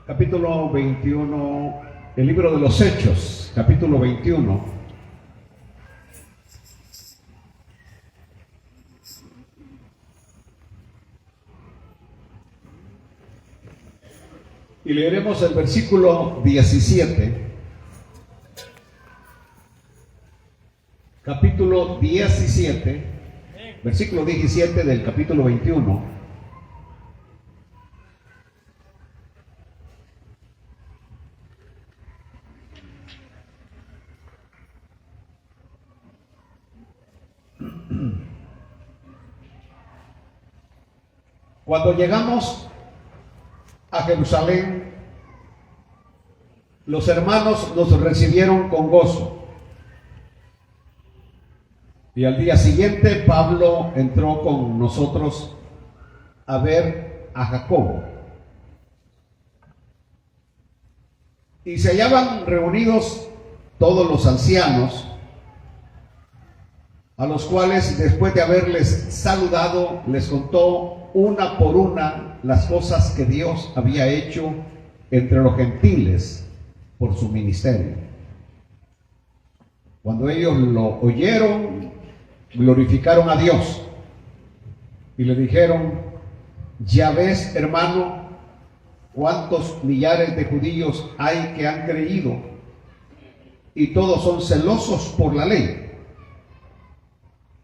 capítulo 21, el libro de los Hechos, capítulo 21. Y leeremos el versículo 17. Capítulo 17, versículo 17 del capítulo 21. Cuando llegamos a Jerusalén, los hermanos nos recibieron con gozo. Y al día siguiente Pablo entró con nosotros a ver a Jacobo. Y se hallaban reunidos todos los ancianos, a los cuales, después de haberles saludado, les contó una por una las cosas que Dios había hecho entre los gentiles por su ministerio. Cuando ellos lo oyeron, glorificaron a Dios y le dijeron: ya ves, hermano, cuántos millares de judíos hay que han creído, y todos son celosos por la ley.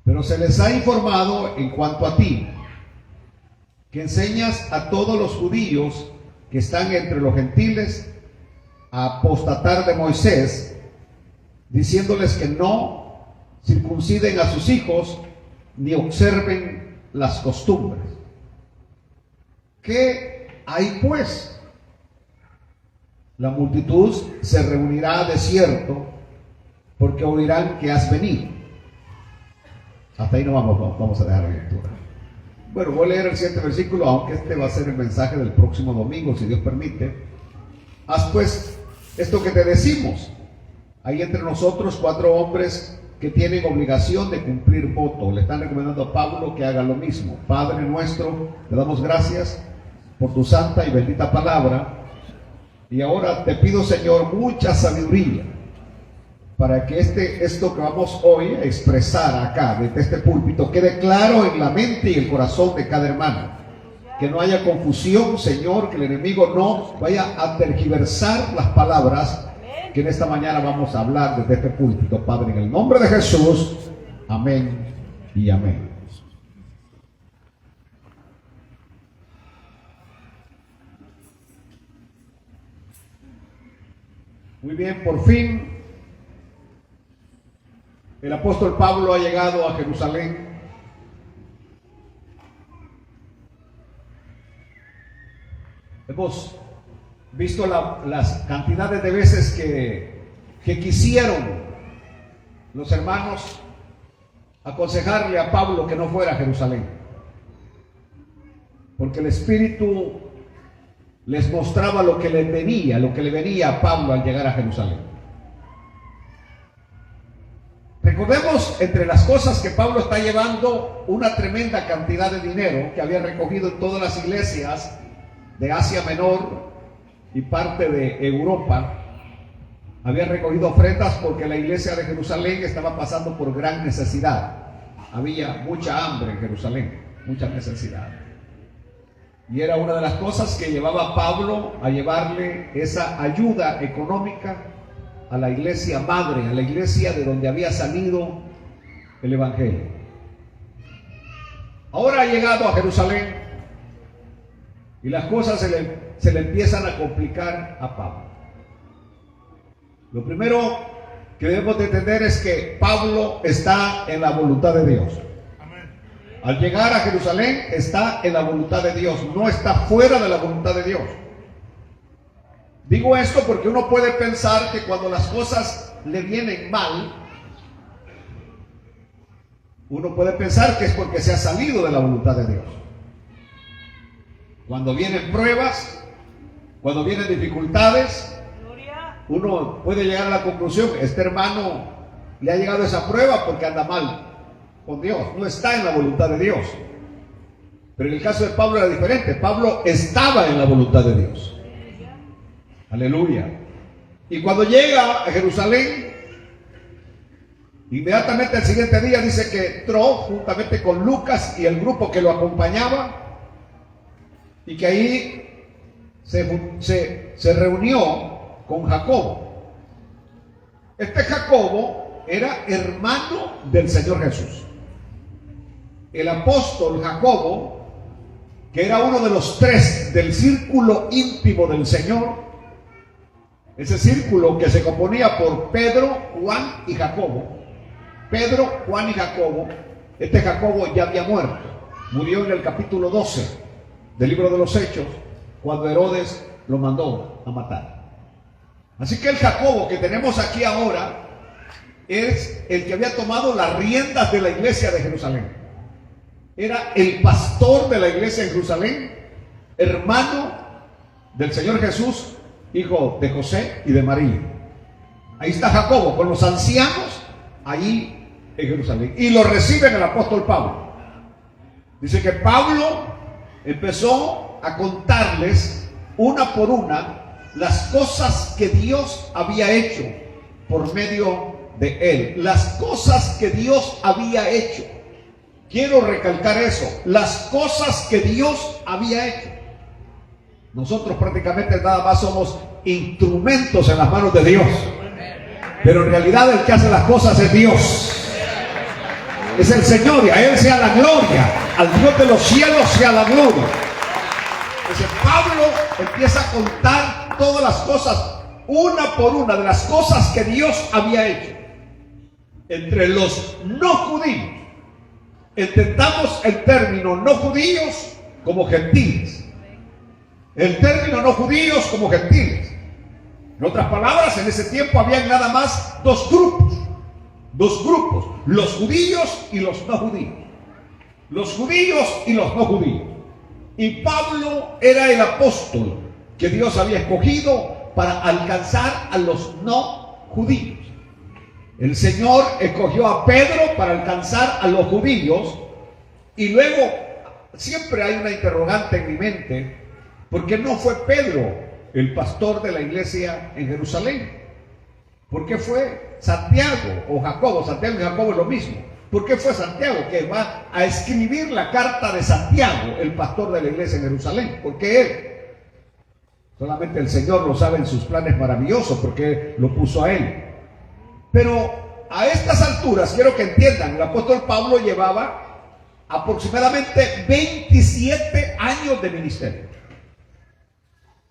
Pero se les ha informado en cuanto a ti, que enseñas a todos los judíos que están entre los gentiles a apostatar de Moisés, diciéndoles que no circunciden a sus hijos ni observen las costumbres. ¿Qué hay pues? La multitud se reunirá de cierto, porque oirán que has venido. Hasta ahí no vamos a dejar la lectura. Bueno, voy a leer el siguiente versículo, aunque este va a ser el mensaje del próximo domingo, si Dios permite. Haz pues esto que te decimos. Hay entre nosotros 4 hombres que tienen obligación de cumplir voto. Le están recomendando a Pablo que haga lo mismo. Padre nuestro, te damos gracias por tu santa y bendita palabra. Y ahora te pido, Señor, mucha sabiduría para que esto que vamos hoy a expresar acá, desde este púlpito, quede claro en la mente y el corazón de cada hermano. Que no haya confusión, Señor, que el enemigo no vaya a tergiversar las palabras que en esta mañana vamos a hablar desde este púlpito, Padre, en el nombre de Jesús. Amén y amén. Muy bien, por fin el apóstol Pablo ha llegado a Jerusalén. Hemos visto las cantidades de veces que quisieron los hermanos aconsejarle a Pablo que no fuera a Jerusalén, porque el Espíritu les mostraba lo que le venía a Pablo al llegar a Jerusalén. Recordemos, entre las cosas que Pablo está llevando, una tremenda cantidad de dinero que había recogido en todas las iglesias de Asia Menor y parte de Europa. Había recogido ofrendas porque la iglesia de Jerusalén estaba pasando por gran necesidad. Había mucha hambre en Jerusalén, mucha necesidad. Y era una de las cosas que llevaba a Pablo a llevarle esa ayuda económica a la iglesia madre, a la iglesia de donde había salido el evangelio. Ahora ha llegado a Jerusalén y las cosas se le empiezan a complicar a Pablo. Lo primero que debemos de entender es que Pablo está en la voluntad de Dios. Al llegar a Jerusalén está en la voluntad de Dios, no está fuera de la voluntad de Dios. Digo esto porque uno puede pensar que cuando las cosas le vienen mal, uno puede pensar que es porque se ha salido de la voluntad de Dios. Cuando vienen pruebas, cuando vienen dificultades, uno puede llegar a la conclusión: este hermano le ha llegado esa prueba porque anda mal con Dios, no está en la voluntad de Dios. Pero en el caso de Pablo era diferente. Pablo estaba en la voluntad de Dios. Aleluya. Y cuando llega a Jerusalén, inmediatamente el siguiente día dice que entró juntamente con Lucas y el grupo que lo acompañaba, y que ahí se reunió con Jacobo. Este Jacobo era hermano del Señor Jesús. El apóstol Jacobo, que era uno de los tres del círculo íntimo del Señor, ese círculo que se componía por Pedro, Juan y Jacobo. Pedro, Juan y Jacobo. Este Jacobo ya había muerto. Murió en el capítulo 12 del libro de los Hechos, cuando Herodes lo mandó a matar. Así que el Jacobo que tenemos aquí ahora es el que había tomado las riendas de la iglesia de Jerusalén. Era el pastor de la iglesia de Jerusalén, hermano del Señor Jesús, hijo de José y de María. Ahí está Jacobo con los ancianos ahí en Jerusalén, y lo recibe el apóstol Pablo. Dice que Pablo empezó a contarles una por una las cosas que Dios había hecho por medio de él. Las cosas que Dios había hecho. Quiero recalcar eso, las cosas que Dios había hecho. Nosotros prácticamente nada más somos instrumentos en las manos de Dios, pero en realidad el que hace las cosas es Dios, es el Señor, y a Él sea la gloria, al Dios de los cielos sea la gloria. Entonces Pablo empieza a contar todas las cosas, una por una, de las cosas que Dios había hecho entre los no judíos. Entendamos el término no judíos como gentiles. El término no judíos como gentiles. En otras palabras, en ese tiempo había nada más dos grupos, los judíos y los no judíos. Los judíos y los no judíos. Y Pablo era el apóstol que Dios había escogido para alcanzar a los no judíos. El Señor escogió a Pedro para alcanzar a los judíos, y luego siempre hay una interrogante en mi mente: ¿por qué no fue Pedro el pastor de la iglesia en Jerusalén? ¿Por qué fue Santiago o Jacobo? Santiago y Jacobo es lo mismo. ¿Por qué fue Santiago, que va a escribir la carta de Santiago, el pastor de la iglesia en Jerusalén? ¿Por qué él? Solamente el Señor lo sabe en sus planes maravillosos, porque lo puso a él. Pero a estas alturas, quiero que entiendan, el apóstol Pablo llevaba aproximadamente 27 años de ministerio.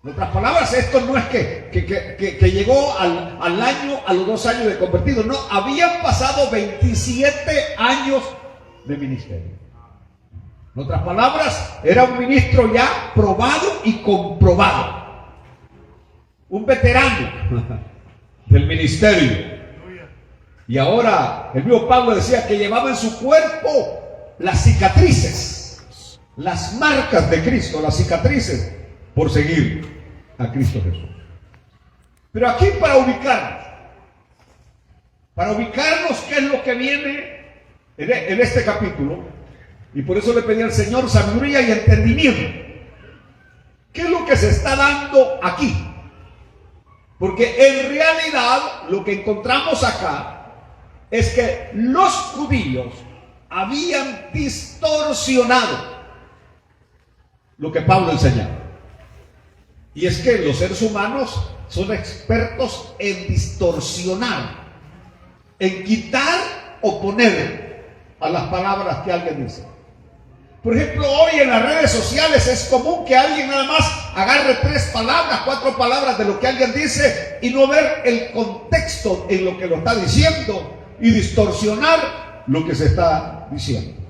En otras palabras, esto no es que llegó al año, a los 2 años de convertido. No, habían pasado 27 años de ministerio. En otras palabras, era un ministro ya probado y comprobado. Un veterano del ministerio. Y ahora el mismo Pablo decía que llevaba en su cuerpo las cicatrices, las marcas de Cristo, las cicatrices por seguir a Cristo Jesús. Pero aquí para ubicarnos qué es lo que viene en este capítulo, y por eso le pedí al Señor sabiduría y entendimiento. ¿Qué es lo que se está dando aquí? Porque en realidad lo que encontramos acá es que los judíos habían distorsionado lo que Pablo enseñaba. Y es que los seres humanos son expertos en distorsionar, en quitar o poner a las palabras que alguien dice. Por ejemplo, hoy en las redes sociales es común que alguien nada más agarre 3 palabras, 4 palabras de lo que alguien dice y no ver el contexto en lo que lo está diciendo y distorsionar lo que se está diciendo.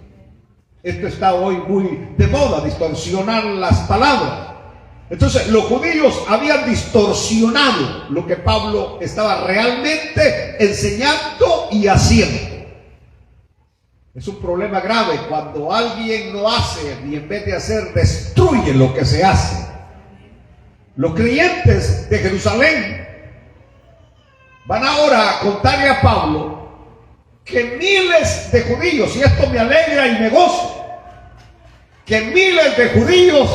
Esto está hoy muy de moda, distorsionar las palabras. Entonces, los judíos habían distorsionado lo que Pablo estaba realmente enseñando y haciendo. Es un problema grave cuando alguien no hace y en vez de hacer destruye lo que se hace. Los creyentes de Jerusalén van ahora a contarle a Pablo que miles de judíos, y esto me alegra y me gozo, que miles de judíos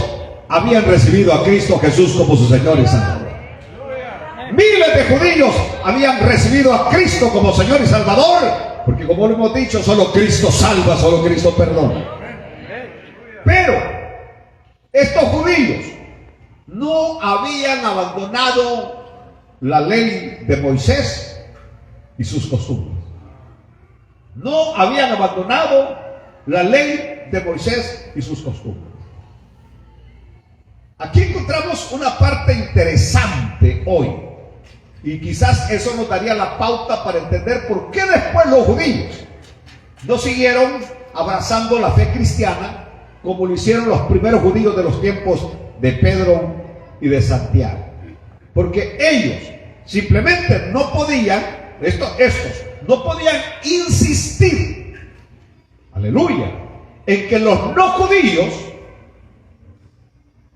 habían recibido a Cristo Jesús como su Señor y Salvador. miles de judíos habían recibido a Cristo como Señor y Salvador, porque como lo hemos dicho, solo Cristo salva, solo Cristo perdona. Pero estos judíos no habían abandonado la ley de Moisés y sus costumbres. No habían abandonado la ley de Moisés y sus costumbres. Aquí encontramos una parte interesante hoy, y quizás eso nos daría la pauta para entender por qué después los judíos no siguieron abrazando la fe cristiana como lo hicieron los primeros judíos de los tiempos de Pedro y de Santiago. Porque ellos simplemente no podían, estos no podían insistir, aleluya, en que los no judíos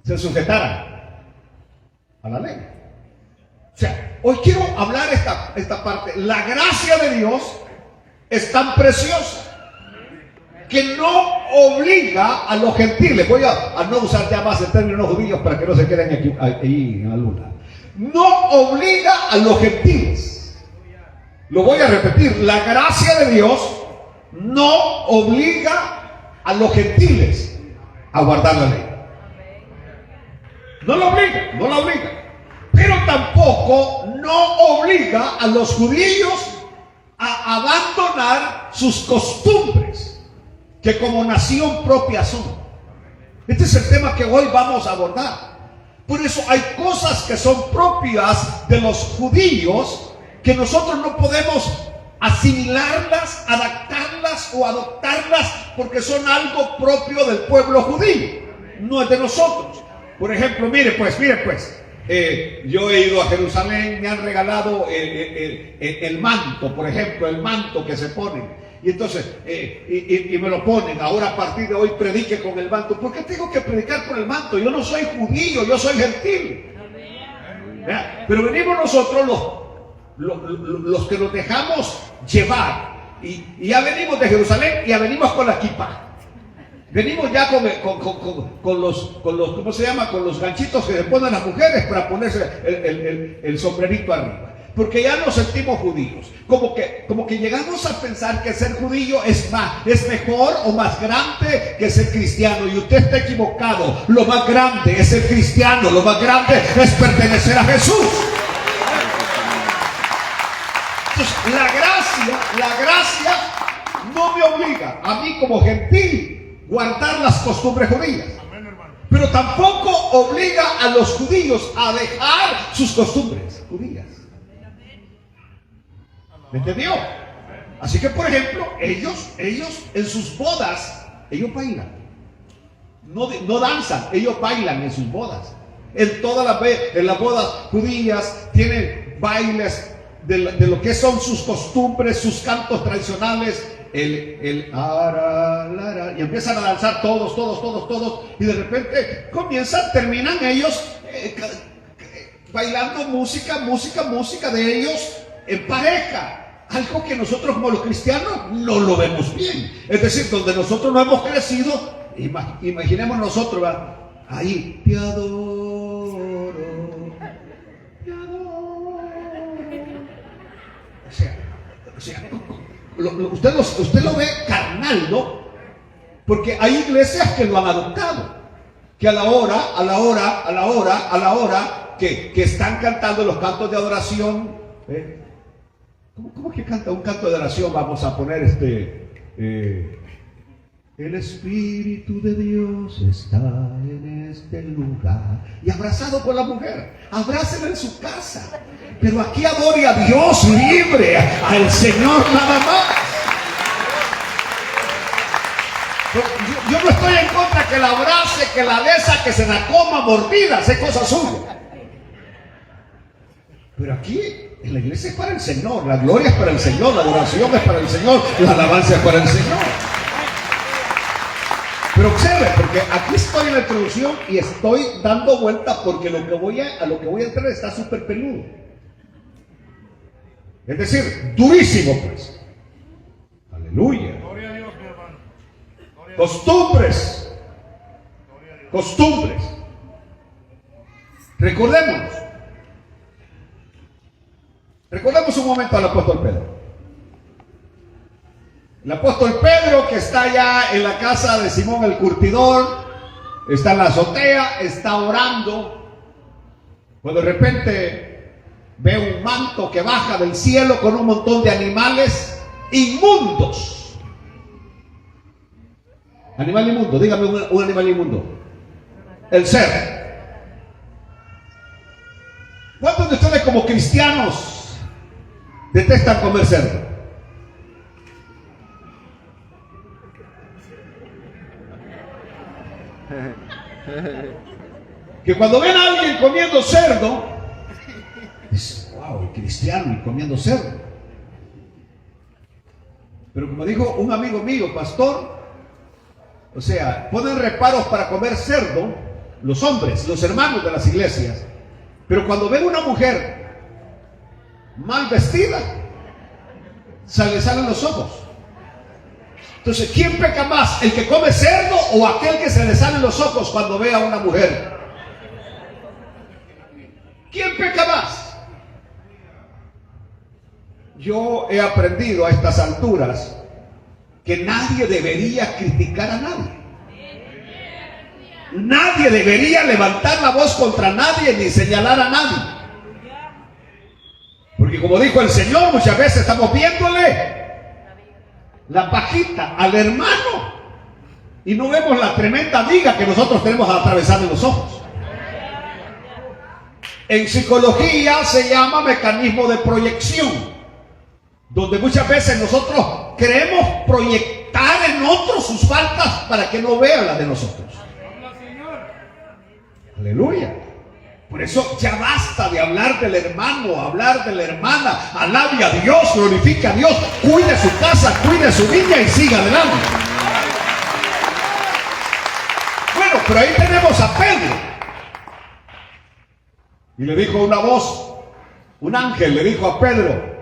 se sujetaran a la ley. O sea, hoy quiero hablar esta parte. La gracia de Dios es tan preciosa que no obliga a los gentiles. Voy a no usar ya más el término judíos para que no se queden aquí en la luna. No obliga a los gentiles. Lo voy a repetir. La gracia de Dios no obliga a los gentiles a guardar la ley. No la obliga. Pero tampoco no obliga a los judíos a abandonar sus costumbres, que como nación propia son. Este es el tema que hoy vamos a abordar. Por eso hay cosas que son propias de los judíos que nosotros no podemos asimilarlas, adaptarlas o adoptarlas porque son algo propio del pueblo judío, no es de nosotros. Por ejemplo, mire pues, yo he ido a Jerusalén, me han regalado el manto, por ejemplo, el manto que se ponen. Y entonces, y me lo ponen. Ahora a partir de hoy predique con el manto. ¿Por qué tengo que predicar con el manto? Yo no soy judío, yo soy gentil. ¿Verdad? Pero venimos nosotros los que nos dejamos llevar. Y ya venimos de Jerusalén y ya venimos con la kippah. Venimos ya con los, ¿cómo se llama? Con los ganchitos que se ponen las mujeres para ponerse el sombrerito arriba. Porque ya nos sentimos judíos. Como que llegamos a pensar que ser judío es mejor o más grande que ser cristiano. Y usted está equivocado. Lo más grande es ser cristiano. Lo más grande es pertenecer a Jesús. Entonces, la gracia no me obliga a mí como gentil guardar las costumbres judías, pero tampoco obliga a los judíos a dejar sus costumbres judías. ¿Me entendió? Así que, por ejemplo, ellos en sus bodas, ellos bailan. No danzan, ellos bailan en sus bodas. En las bodas judías tienen bailes de lo que son sus costumbres, sus cantos tradicionales. Y empiezan a danzar todos, y de repente terminan ellos bailando música de ellos en pareja. Algo que nosotros como los cristianos no lo vemos bien. Es decir, donde nosotros no hemos crecido, imaginemos nosotros, ¿verdad? Ahí, te adoro. O sea, usted lo ve carnal, ¿no? Porque hay iglesias que lo han adoptado, que a la hora que están cantando los cantos de adoración, ¿cómo es que canta un canto de adoración? Vamos a poner el Espíritu de Dios está en este lugar. Y abrazado con la mujer, abrácela en su casa. Pero aquí adore a Dios libre, al Señor nada más. Yo no estoy en contra que la abrace, que la besa, que se la coma mordidas, es cosa suya. Pero aquí en la iglesia es para el Señor, la gloria es para el Señor, la adoración es para el Señor, la alabanza es para el Señor. Pero observe, porque aquí estoy en la introducción y estoy dando vuelta porque a lo que voy a entrar está súper peludo. Es decir, durísimo pues. Aleluya. Gloria a Dios, mi hermano. Costumbres. Recordémonos. Recordemos un momento al apóstol Pedro. El apóstol Pedro, que está allá en la casa de Simón el curtidor, está en la azotea, está orando, cuando de repente ve un manto que baja del cielo con un montón de animales inmundos. Animal inmundo, dígame un animal inmundo. El cerdo. ¿Cuántos de ustedes como cristianos detestan comer cerdo? Que cuando ven a alguien comiendo cerdo, dicen, wow, el cristiano y comiendo cerdo. Pero como dijo un amigo mío, pastor, o sea, ponen reparos para comer cerdo los hombres, los hermanos de las iglesias, pero cuando ven una mujer mal vestida, se le salen los ojos. Entonces, ¿quién peca más? ¿El que come cerdo o aquel que se le salen los ojos cuando ve a una mujer? ¿Quién peca más? Yo he aprendido a estas alturas que nadie debería criticar a nadie. Nadie debería levantar la voz contra nadie ni señalar a nadie. Porque como dijo el Señor, muchas veces estamos viéndole la pajita al hermano y no vemos la tremenda viga que nosotros tenemos atravesada en los ojos. En psicología se llama mecanismo de proyección, donde muchas veces nosotros queremos proyectar en otros sus faltas para que no vean las de nosotros. Aleluya. Por eso ya basta de hablar del hermano, hablar de la hermana. Alabe a Dios, glorifique a Dios, cuide su casa, cuide su viña y siga adelante. Bueno, pero ahí tenemos a Pedro. Y le dijo una voz, un ángel le dijo a Pedro,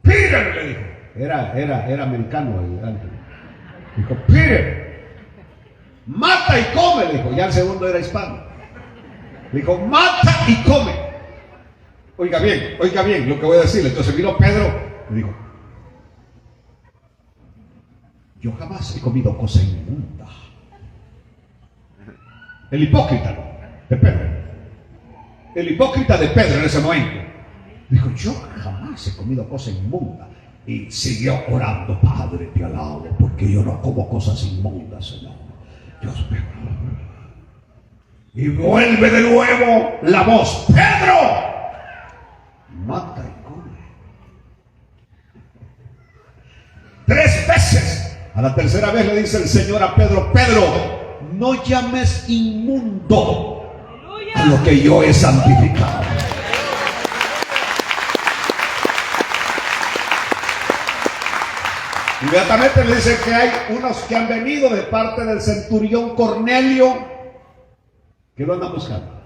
Peter, le dijo. Era americano el ángel. Dijo, Peter, mata y come, le dijo. Ya el segundo era hispano. Le dijo, mata y come. Oiga bien lo que voy a decirle. Entonces vino Pedro y dijo, yo jamás he comido cosa inmunda. El hipócrita, ¿no? De Pedro. El hipócrita de Pedro en ese momento dijo, yo jamás he comido cosa inmunda. Y siguió orando, Padre, te alabo, porque yo no como cosas inmundas, Señor. Dios mío. Y vuelve de nuevo la voz, Pedro, mata y come. 3 veces. A la tercera vez le dice el Señor a Pedro, Pedro, no llames inmundo a lo que yo he santificado. Inmediatamente le dice que hay unos que han venido de parte del centurión Cornelio que lo andan buscando.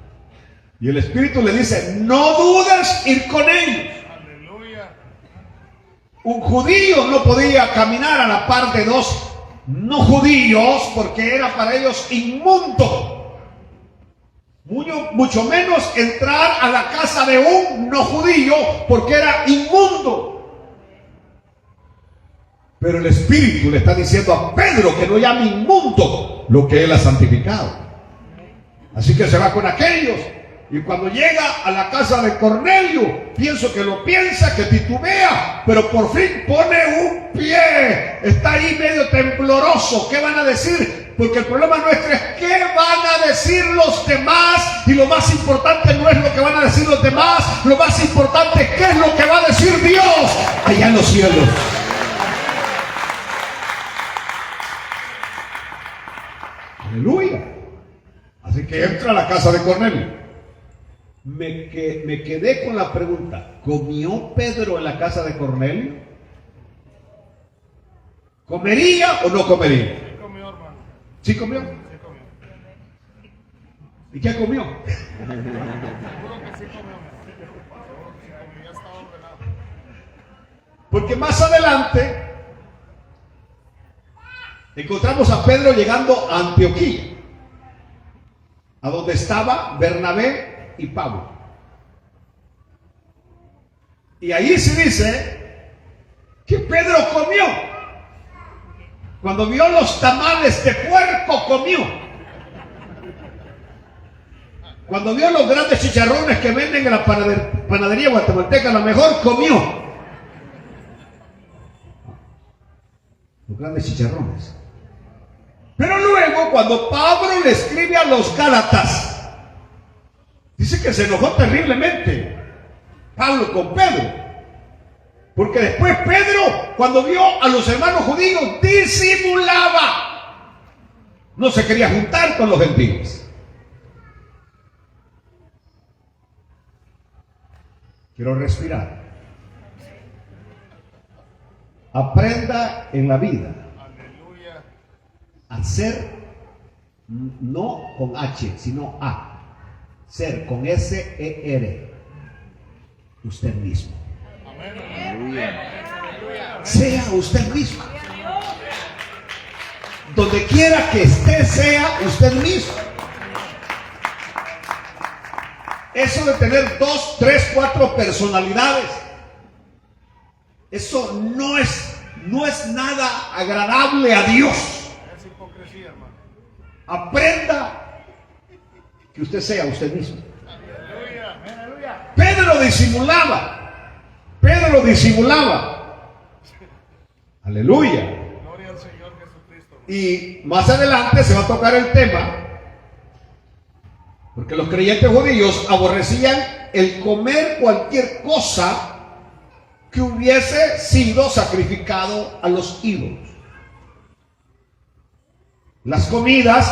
Y el Espíritu le dice, no dudes ir con ellos. Aleluya. Un judío no podía caminar a la par de 2 no judíos porque era para ellos inmundo. Mucho menos entrar a la casa de un no judío porque era inmundo. Pero el Espíritu le está diciendo a Pedro que no llame inmundo lo que él ha santificado. Así que se va con aquellos. Y cuando llega a la casa de Cornelio, pienso que lo piensa, que titubea, pero por fin pone un pie. Está ahí medio tembloroso. ¿Qué van a decir? Porque el problema nuestro es ¿qué van a decir los demás? Y lo más importante no es lo que van a decir los demás. Lo más importante es qué es lo que va a decir Dios allá en los cielos. Aleluya. Así que entra a la casa de Cornelio. Me quedé con la pregunta, ¿comió Pedro en la casa de Cornelio? ¿Comería o no comería? Sí comió, hermano. ¿Sí comió? Sí comió. ¿Y qué comió? Seguro que sí comió. Ya estaba ordenado. Porque más adelante encontramos a Pedro llegando a Antioquía, a donde estaba Bernabé y Pablo. Y ahí se dice que Pedro comió. Cuando vio los tamales de puerco, comió. Cuando vio los grandes chicharrones que venden en la panadería guatemalteca, a lo mejor comió. Los grandes chicharrones. Pero luego, cuando Pablo le escribe a los Gálatas, dice que se enojó terriblemente Pablo con Pedro. Porque después Pedro, cuando vio a los hermanos judíos, disimulaba. No se quería juntar con los gentiles. Quiero respirar. Aprenda en la vida a ser, no con H, sino A. Ser con S-E-R. Usted mismo. Sea usted mismo. Donde quiera que esté, sea usted mismo. Eso de tener 2, 3, 4 personalidades, eso no es nada agradable a Dios. Es hipocresía, hermano. Aprenda que usted sea usted mismo. Aleluya, aleluya. Pedro disimulaba. Aleluya. Gloria al Señor Jesucristo. Y más adelante se va a tocar el tema, porque los creyentes judíos aborrecían el comer cualquier cosa que hubiese sido sacrificado a los ídolos. Las comidas,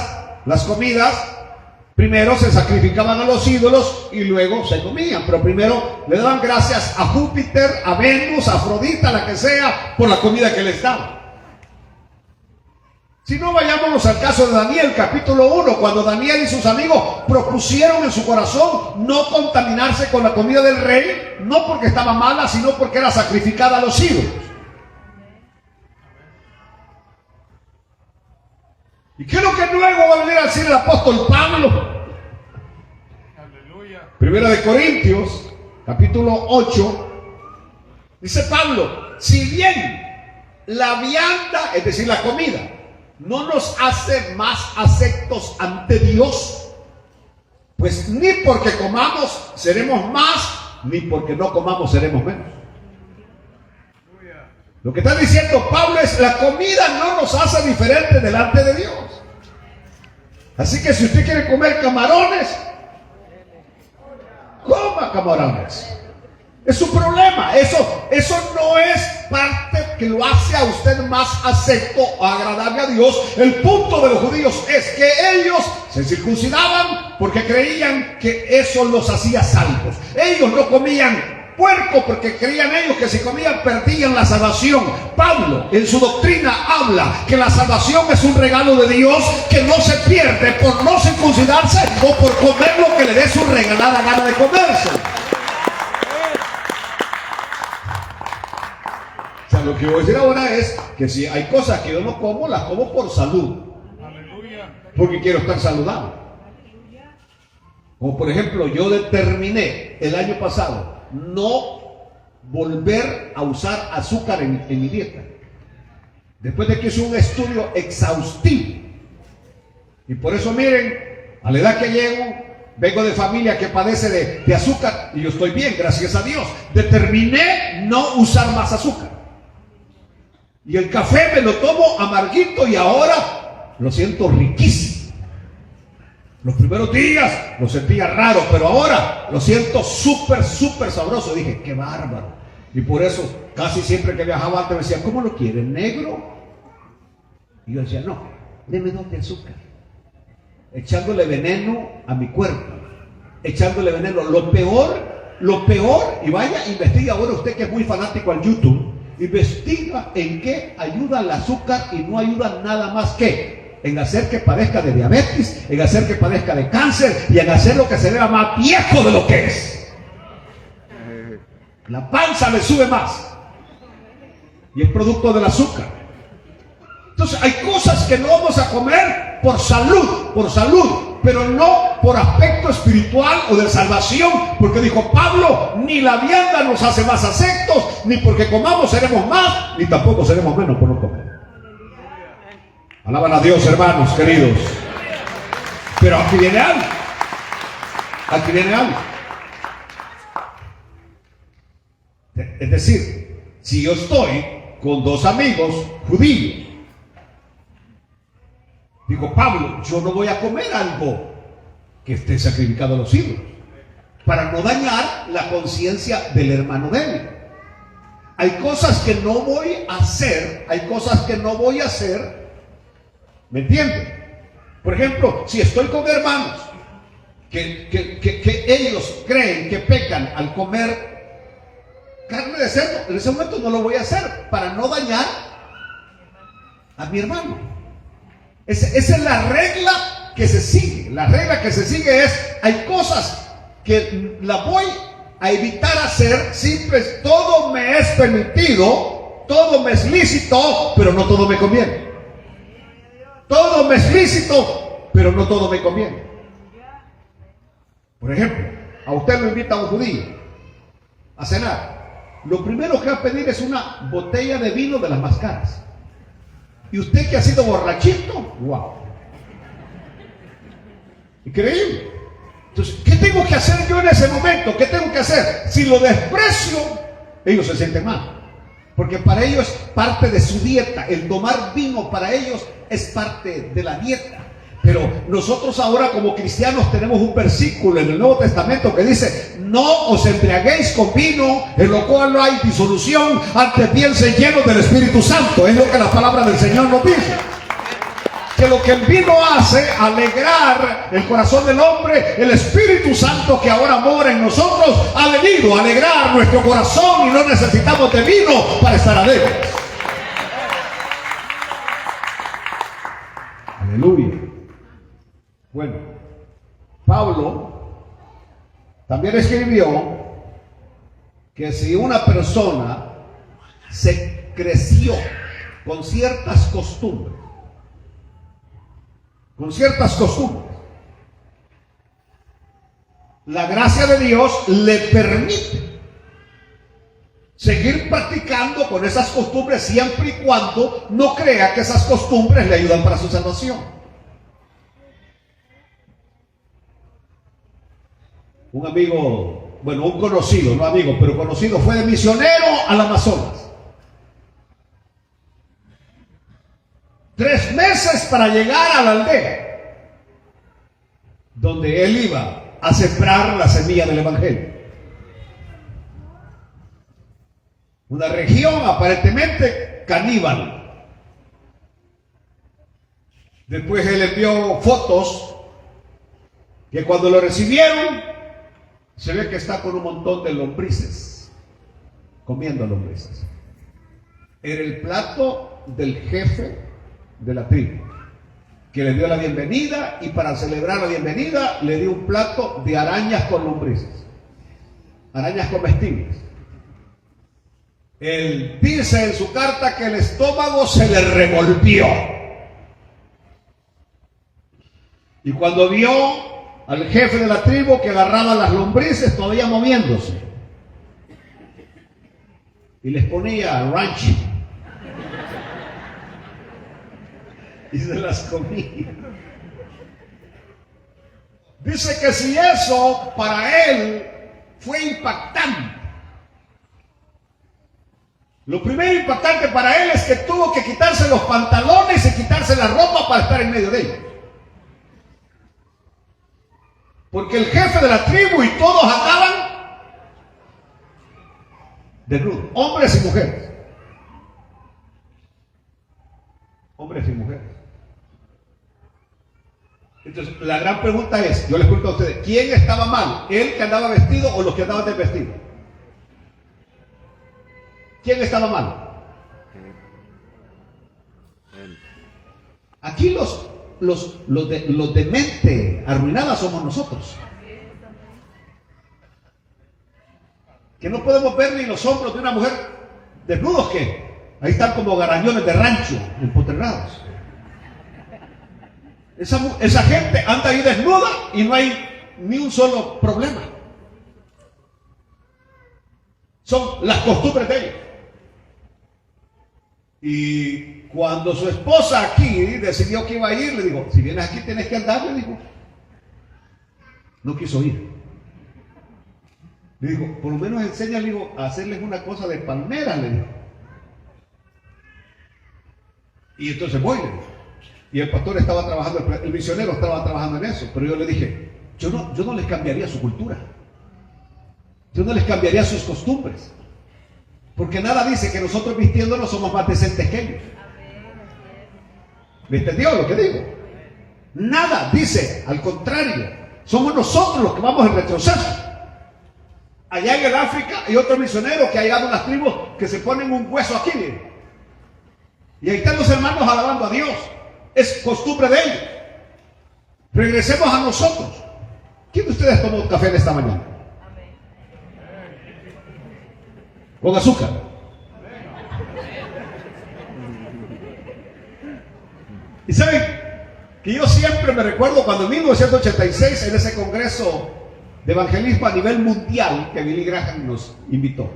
primero se sacrificaban a los ídolos y luego se comían. Pero primero le daban gracias a Júpiter, a Venus, a Afrodita, la que sea, por la comida que les daban. Si no, vayámonos al caso de Daniel, capítulo 1, cuando Daniel y sus amigos propusieron en su corazón no contaminarse con la comida del rey, no porque estaba mala, sino porque era sacrificada a los ídolos. ¿Y qué es lo que luego va a venir a decir el apóstol Pablo? Aleluya. Primera de Corintios, capítulo 8, dice Pablo, si bien la vianda, es decir, la comida, no nos hace más aceptos ante Dios, pues ni porque comamos seremos más, ni porque no comamos seremos menos. Lo que está diciendo Pablo es: la comida no nos hace diferente delante de Dios. Así que si usted quiere comer camarones, coma camarones. Es su problema. Eso no es parte que lo hace a usted más acepto o agradable a Dios. El punto de los judíos es que ellos se circuncidaban porque creían que eso los hacía salvos. Ellos no comían puerco porque creían ellos que si comían perdían la salvación. Pablo en su doctrina habla que la salvación es un regalo de Dios que no se pierde por no circuncidarse o por comer lo que le dé su regalada gana de comerse. O sea, lo que voy a decir ahora es que si hay cosas que yo no como, las como por salud. Aleluya. Porque quiero estar saludable. Como por ejemplo, yo determiné el año pasado no volver a usar azúcar en mi dieta. Después de que hice un estudio exhaustivo. Y por eso miren, a la edad que llego, vengo de familia que padece de azúcar y yo estoy bien, gracias a Dios. Determiné no usar más azúcar. Y el café me lo tomo amarguito y ahora lo siento riquísimo. Los primeros días lo sentía raro, pero ahora lo siento súper sabroso. Dije, qué bárbaro. Y por eso casi siempre que viajaba antes me decían, ¿cómo lo quieren? ¿Negro? Y yo decía, no, deme 2 de azúcar. Echándole veneno a mi cuerpo. Echándole veneno. Lo peor, y vaya, investiga ahora usted que es muy fanático al YouTube. Investiga en qué ayuda el azúcar y no ayuda nada más que en hacer que padezca de diabetes, en hacer que padezca de cáncer y en hacer lo que se vea más viejo de lo que es. La panza le sube más y es producto del azúcar. Entonces hay cosas que no vamos a comer por salud, pero no por aspecto espiritual o de salvación, porque dijo Pablo, ni la vianda nos hace más aceptos, ni porque comamos seremos más, ni tampoco seremos menos por no comer. Alaban a Dios, hermanos queridos. Pero aquí viene algo. Aquí viene algo. Es decir, si yo estoy con dos amigos judíos, digo, Pablo, yo no voy a comer algo que esté sacrificado a los ídolos, para no dañar la conciencia del hermano débil. Hay cosas que no voy a hacer, ¿me entienden? Por ejemplo, si estoy con hermanos que ellos creen que pecan al comer carne de cerdo, en ese momento no lo voy a hacer para no dañar a mi hermano. Esa es la regla que se sigue. La regla que se sigue es, hay cosas que la voy a evitar hacer, todo me es permitido, todo me es lícito, pero no todo me conviene. Todo me es lícito, pero no todo me conviene. Por ejemplo, a usted lo invita a un judío a cenar. Lo primero que va a pedir es una botella de vino de las más caras. Y usted que ha sido borrachito, wow. Increíble. Entonces, ¿qué tengo que hacer yo en ese momento? ¿Qué tengo que hacer? Si lo desprecio, ellos se sienten mal. Porque para ellos es parte de su dieta. El tomar vino para ellos es parte de la dieta. Pero nosotros ahora como cristianos tenemos un versículo en el Nuevo Testamento que dice: no os embriaguéis con vino, en lo cual no hay disolución, antes bien se llenos del Espíritu Santo. Es lo que la palabra del Señor nos dice. Que lo que el vino hace, alegrar el corazón del hombre, el Espíritu Santo que ahora mora en nosotros, ha venido a alegrar nuestro corazón y no necesitamos de vino para estar alegres. Aleluya. Bueno, Pablo también escribió que si una persona se creció con ciertas costumbres, la gracia de Dios le permite seguir practicando con esas costumbres siempre y cuando no crea que esas costumbres le ayudan para su salvación. Un amigo, bueno, un conocido, no amigo, pero conocido, fue de misionero al Amazonas. 3 meses para llegar a la aldea donde él iba a sembrar la semilla del Evangelio. Una región aparentemente caníbal. Después él envió fotos que cuando lo recibieron se ve que está con un montón de lombrices, comiendo lombrices. Era el plato del jefe de la tribu, que le dio la bienvenida, y para celebrar la bienvenida le dio un plato de arañas con lombrices, arañas comestibles. Él dice en su carta que el estómago se le revolvió. Y cuando vio al jefe de la tribu que agarraba las lombrices todavía moviéndose y les ponía ranch y se las comía. Dice que si eso para él fue impactante, lo primero impactante para él es que tuvo que quitarse los pantalones y quitarse la ropa para estar en medio de ellos. Porque el jefe de la tribu y todos andaban desnudos, hombres y mujeres. Hombres y mujeres. Entonces, la gran pregunta es, yo les pregunto a ustedes, ¿quién estaba mal? ¿Él que andaba vestido o los que andaban desvestidos? ¿Quién estaba mal? Aquí los de mente arruinada somos nosotros, que no podemos ver ni los hombros de una mujer desnudos, que ahí están como garañones de rancho, empotrenados. Esa gente anda ahí desnuda y no hay ni un solo problema. Son las costumbres de ellos. Y cuando su esposa aquí decidió que iba a ir, le digo, si vienes aquí tienes que andar, le digo. No quiso ir. Le digo, por lo menos enséñale, digo, a hacerles una cosa de palmera, le digo. Y entonces voy, le digo. Y el pastor estaba trabajando, el misionero estaba trabajando en eso, pero yo le dije, yo no les cambiaría su cultura. Yo no les cambiaría sus costumbres. Porque nada dice que nosotros vistiéndonos somos más decentes que ellos. ¿Me entendió lo que digo? Nada dice, al contrario, somos nosotros los que vamos en retroceso. Allá en el África hay otro misionero que ha llegado a unas tribus que se ponen un hueso aquí, miren. Y ahí están los hermanos alabando a Dios. Es costumbre de ellos. Regresemos a nosotros. ¿Quién de ustedes tomó café en esta mañana? Con azúcar. Y saben que yo siempre me recuerdo cuando en 1986 en ese congreso de evangelismo a nivel mundial que Billy Graham nos invitó.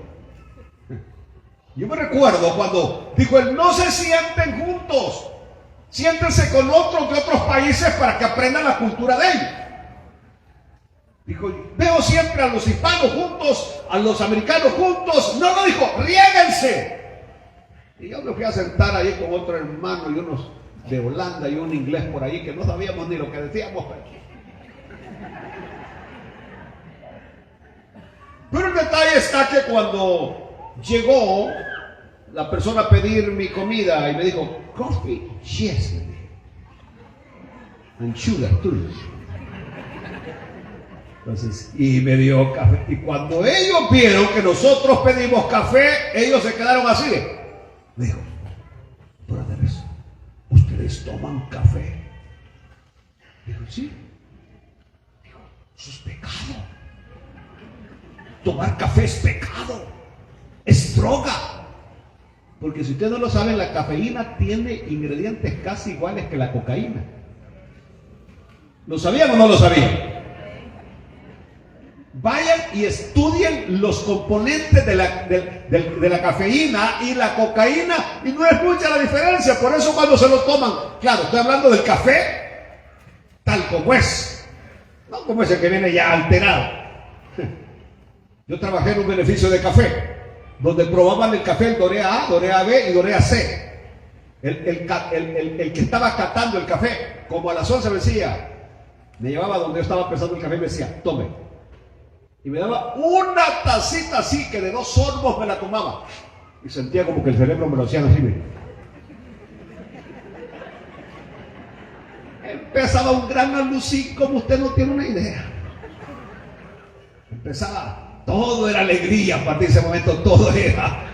Yo me recuerdo cuando dijo él, no se sienten juntos, siéntense con otros de otros países para que aprendan la cultura de ellos. Dijo, veo siempre a los hispanos juntos, a los americanos juntos. No, dijo, riéguense. Y yo me fui a sentar ahí con otro hermano y unos de Holanda y un inglés por ahí que no sabíamos ni lo que decíamos. Pero el detalle está que cuando llegó la persona a pedir mi comida y me dijo, coffee, yes, and sugar too. Entonces, y me dio café. Y cuando ellos vieron que nosotros pedimos café, ellos se quedaron así. Me dijo, brothers, ¿ustedes toman café? Dijo, sí. Dijo, eso es pecado. Tomar café es pecado. Es droga. Porque si ustedes no lo saben, la cafeína tiene ingredientes casi iguales que la cocaína. ¿Lo sabían o no lo sabían? Vayan y estudien los componentes de la cafeína y la cocaína y no es mucha la diferencia. Por eso cuando se lo toman, claro, estoy hablando del café tal como es, no como ese que viene ya alterado. Yo trabajé en un beneficio de café donde probaban el café, el Dorea A, Dorea B y Dorea C. El que estaba catando el café, como a las 11 me decía, me llevaba donde yo estaba empezando el café y me decía, tome. Y me daba una tacita así que de 2 sorbos me la tomaba. Y sentía como que el cerebro me lo hacía así. Empezaba un gran alucín como usted no tiene una idea. Empezaba, todo era alegría a partir de ese momento, todo era.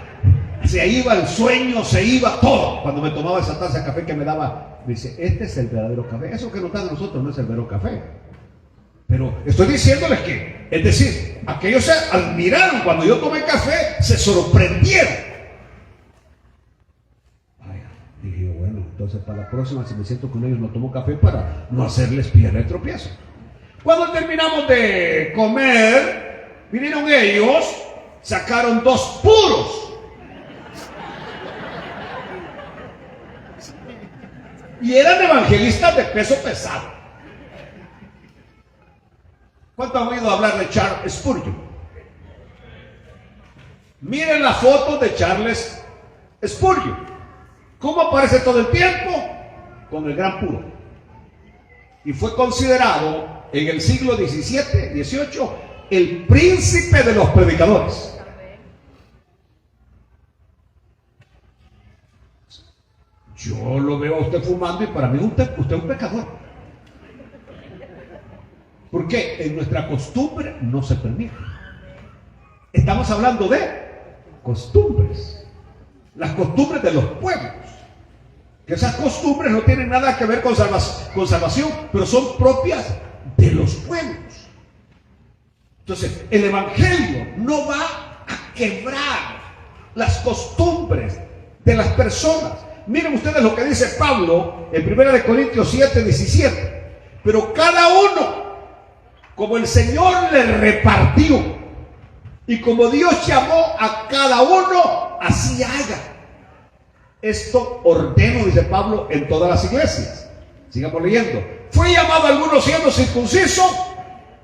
Se iba el sueño, se iba todo. Cuando me tomaba esa taza de café que me daba, me dice, este es el verdadero café. Eso que nos dan a nosotros no es el verdadero café. Pero estoy diciéndoles que, es decir, aquellos se admiraron cuando yo tomé café, se sorprendieron. Ay, dije yo, bueno, entonces para la próxima, si me siento con ellos, no tomo café para no hacerles piedra de tropiezo. Cuando terminamos de comer, vinieron ellos, sacaron 2 puros. Y eran evangelistas de peso pesado. ¿Cuánto han oído hablar de Charles Spurgeon? Miren la foto de Charles Spurgeon. ¿Cómo aparece todo el tiempo? Con el gran puro. Y fue considerado en el siglo XVII, XVIII, el príncipe de los predicadores. Yo lo veo a usted fumando y para mí usted es un pecador. ¿Por qué? En nuestra costumbre no se permite. Estamos hablando de costumbres. Las costumbres de los pueblos. Que esas costumbres no tienen nada que ver con salvación, pero son propias de los pueblos. Entonces, el evangelio no va a quebrar las costumbres de las personas. Miren ustedes lo que dice Pablo en 1 Corintios 7, 17. Pero cada uno, como el Señor le repartió, y como Dios llamó a cada uno, así haga. Esto ordeno, dice Pablo, en todas las iglesias. Sigamos leyendo. Fue llamado a alguno siendo circunciso,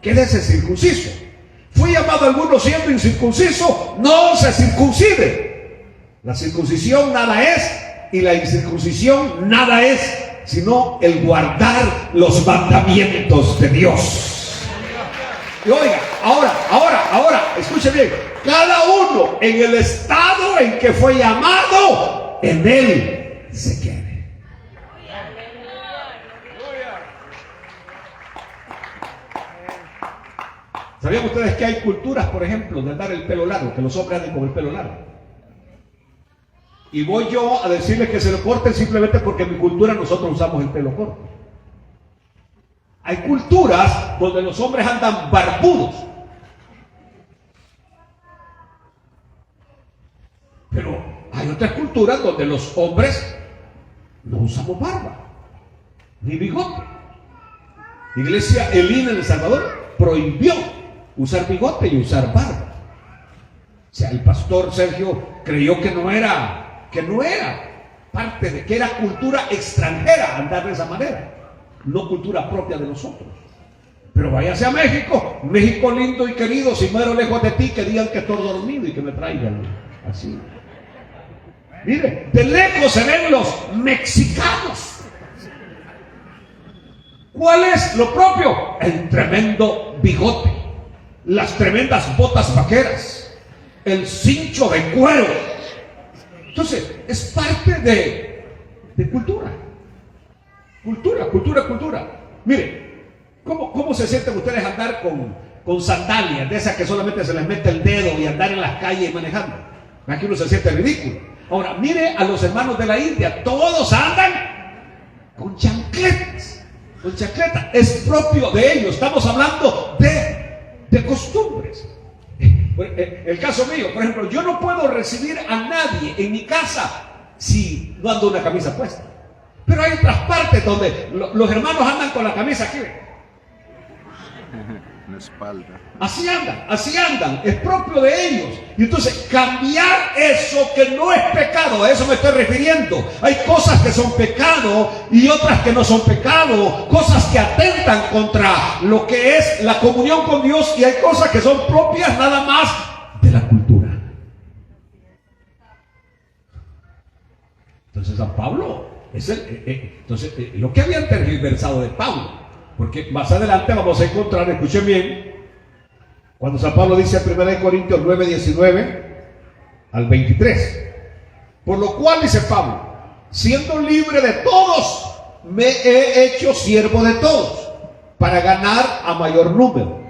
quédese circunciso. Fue llamado a alguno siendo incircunciso, no se circuncide. La circuncisión nada es, y la incircuncisión nada es, sino el guardar los mandamientos de Dios. Y oiga, ahora, escuche bien, cada uno en el estado en que fue llamado, en él se quede. ¿Sabían ustedes que hay culturas, por ejemplo, de andar el pelo largo, que los hombres anden con el pelo largo? Y voy yo a decirles que se lo corten simplemente porque en mi cultura nosotros usamos el pelo corto. Hay culturas donde los hombres andan barbudos. Pero hay otras culturas donde los hombres no usamos barba, ni bigote. Iglesia Elina en El Salvador prohibió usar bigote y usar barba. O sea, el pastor Sergio creyó que no era parte de, que era cultura extranjera andar de esa manera, no cultura propia de nosotros. Pero váyase a México, México lindo y querido, si muero lejos de ti, que digan que estoy dormido y que me traigan así. Mire, de lejos se ven los mexicanos. ¿Cuál es lo propio? El tremendo bigote, las tremendas botas vaqueras, el cincho de cuero. Entonces, es parte de cultura. Cultura. Mire, ¿cómo se sienten ustedes andar con sandalias, de esas que solamente se les mete el dedo y andar en las calles manejando? Aquí uno se siente ridículo. Ahora, mire a los hermanos de la India, todos andan con chancletas. Con chancletas, es propio de ellos. Estamos hablando de costumbres. El caso mío, por ejemplo, yo no puedo recibir a nadie en mi casa si no ando una camisa puesta. Pero hay otras partes donde los hermanos andan con la camisa aquí. La espalda. Así andan, es propio de ellos. Y entonces cambiar eso que no es pecado, a eso me estoy refiriendo. Hay cosas que son pecado y otras que no son pecado, cosas que atentan contra lo que es la comunión con Dios, y hay cosas que son propias nada más de la cultura. Entonces San Pablo es lo que habían tergiversado de Pablo. Porque más adelante vamos a encontrar, escuchen bien, cuando San Pablo dice en 1 Corintios 9, 19 al 23. Por lo cual, dice Pablo, siendo libre de todos, me he hecho siervo de todos, para ganar a mayor número.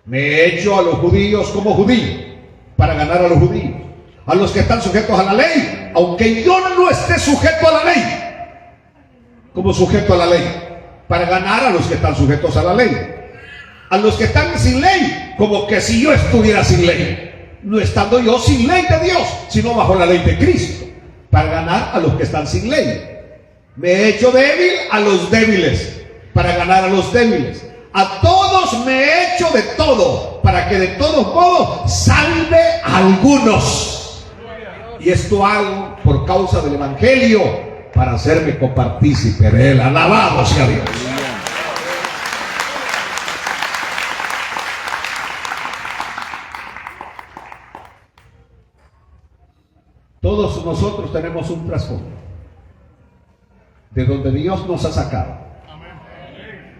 Me he hecho a los judíos como judío, para ganar a los judíos. A los que están sujetos a la ley, aunque yo no esté sujeto a la ley, como sujeto a la ley, para ganar a los que están sujetos a la ley. A los que están sin ley, como que si yo estuviera sin ley, no estando yo sin ley de Dios, sino bajo la ley de Cristo, para ganar a los que están sin ley. Me he hecho débil a los débiles, para ganar a los débiles. A todos me he hecho de todo, para que de todos modos salve a algunos. Y esto hago por causa del Evangelio, para hacerme copartícipe de él. Alabado sea Dios. Todos nosotros tenemos un trasfondo de donde Dios nos ha sacado,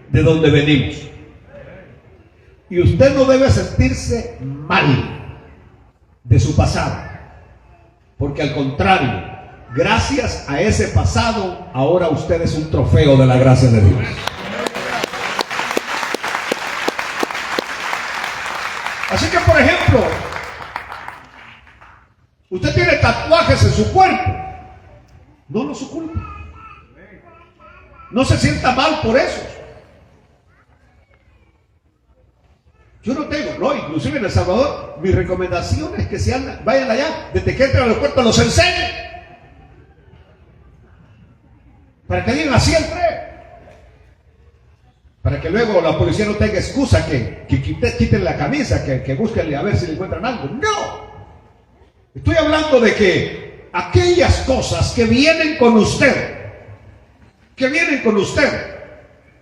de donde venimos. Y usted no debe sentirse mal de su pasado, porque al contrario, gracias a ese pasado, ahora usted es un trofeo de la gracia de Dios. Así que, por ejemplo, usted tiene tatuajes en su cuerpo, no los oculte. No se sienta mal por eso. Yo no tengo, no, inclusive en El Salvador, mi recomendación es que vayan allá, desde que entran a los cuerpos, los enseñen. Para que digan así entré. Para que luego la policía no tenga excusa que quiten la camisa, que busquen a ver si le encuentran algo. No. Estoy hablando de que aquellas cosas que vienen con usted,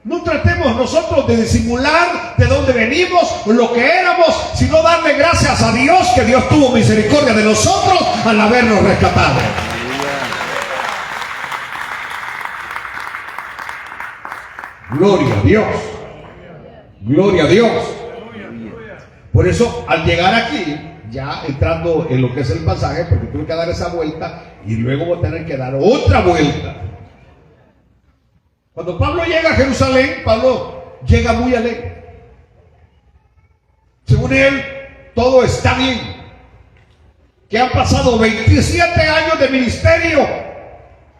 no tratemos nosotros de disimular de dónde venimos, lo que éramos, sino darle gracias a Dios que Dios tuvo misericordia de nosotros al habernos rescatado. Gloria a Dios. Gloria a Dios. Por eso, al llegar aquí, ya entrando en lo que es el pasaje, porque tuve que dar esa vuelta y luego voy a tener que dar otra vuelta. Cuando Pablo llega a Jerusalén, Pablo llega muy alegre. Según él, todo está bien. Que han pasado 27 años de ministerio.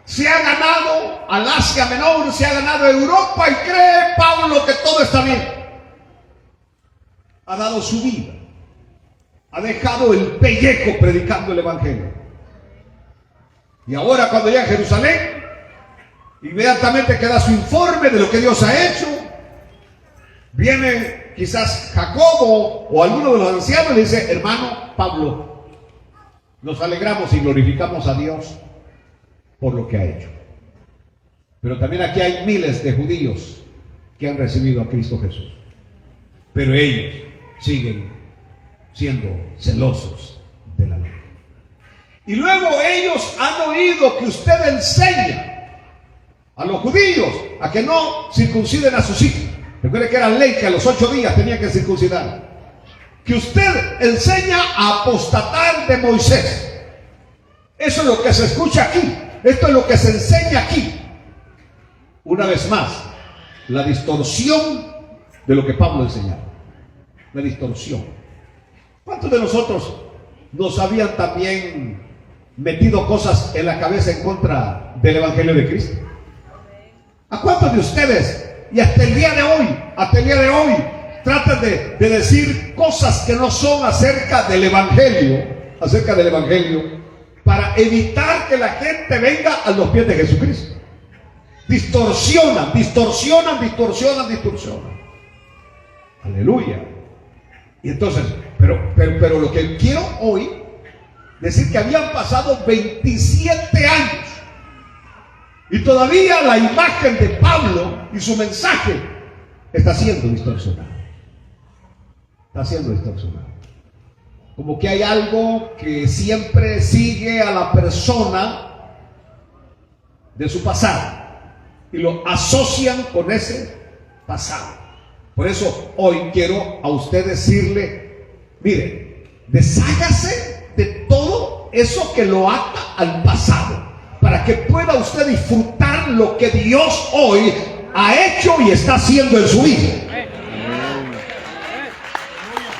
Se ha ganado al Asia Menor, se ha ganado Europa y cree Pablo que todo está bien. Ha dado su vida. Ha dejado el pellejo predicando el Evangelio. Y ahora cuando llega a Jerusalén, inmediatamente queda su informe de lo que Dios ha hecho. Viene quizás Jacobo o alguno de los ancianos y le dice: hermano Pablo, nos alegramos y glorificamos a Dios por lo que ha hecho. Pero también aquí hay miles de judíos que han recibido a Cristo Jesús. Pero ellos siguen siendo celosos de la ley. Y luego ellos han oído que usted enseña a los judíos a que no circunciden a sus hijos. Recuerde que era ley que a los 8 días tenían que circuncidar. Que usted enseña a apostatar de Moisés. Eso es lo que se escucha aquí. Esto es lo que se enseña aquí. Una vez más, la distorsión de lo que Pablo enseñaba. La distorsión. ¿Cuántos de nosotros nos habían también metido cosas en la cabeza en contra del Evangelio de Cristo? ¿A cuántos de ustedes, y hasta el día de hoy, tratan de decir cosas que no son acerca del Evangelio, para evitar que la gente venga a los pies de Jesucristo? Distorsionan. Aleluya. Y entonces, pero lo que quiero hoy decir que habían pasado 27 años y todavía la imagen de Pablo y su mensaje está siendo distorsionado. Como que hay algo que siempre sigue a la persona de su pasado y lo asocian con ese pasado. Por eso hoy quiero a usted decirle: mire, deshágase de todo eso que lo ata al pasado, para que pueda usted disfrutar lo que Dios hoy ha hecho y está haciendo en su vida.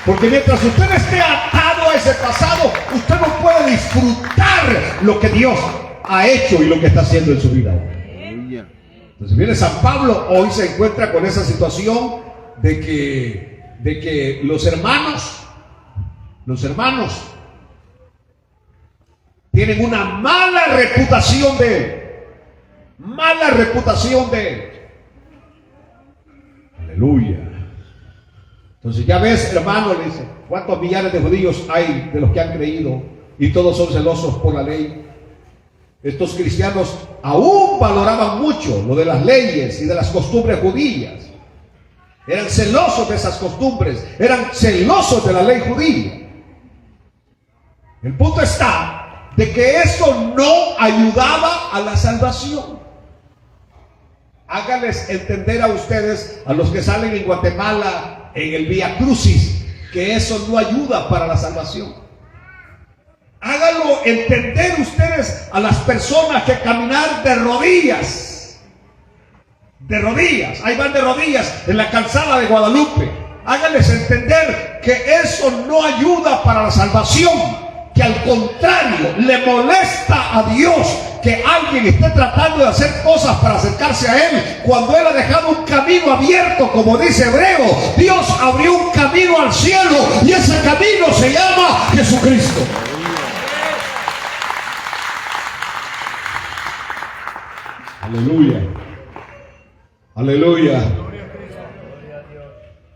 Porque mientras usted esté atado a ese pasado, usted no puede disfrutar lo que Dios ha hecho y lo que está haciendo en su vida. Entonces viene San Pablo, hoy se encuentra con esa situación de que los hermanos tienen una mala reputación de él. Aleluya. Entonces ya ves, hermano, le dice: ¿cuántos millares de judíos hay de los que han creído y todos son celosos por la ley? Estos cristianos aún valoraban mucho lo de las leyes y de las costumbres judías. Eran celosos de esas costumbres, eran celosos de la ley judía. El punto está de que eso no ayudaba a la salvación. Háganles entender a ustedes, a los que salen en Guatemala en el Vía Crucis, que eso no ayuda para la salvación. Háganlo entender ustedes a las personas que caminar de rodillas, ahí van de rodillas en la calzada de Guadalupe. Háganles entender que eso no ayuda para la salvación, que al contrario le molesta a Dios que alguien esté tratando de hacer cosas para acercarse a Él, cuando Él ha dejado un camino abierto, como dice Hebreo. Dios abrió un camino al cielo y ese camino se llama Jesucristo. Aleluya. Aleluya. Gloria a Cristo.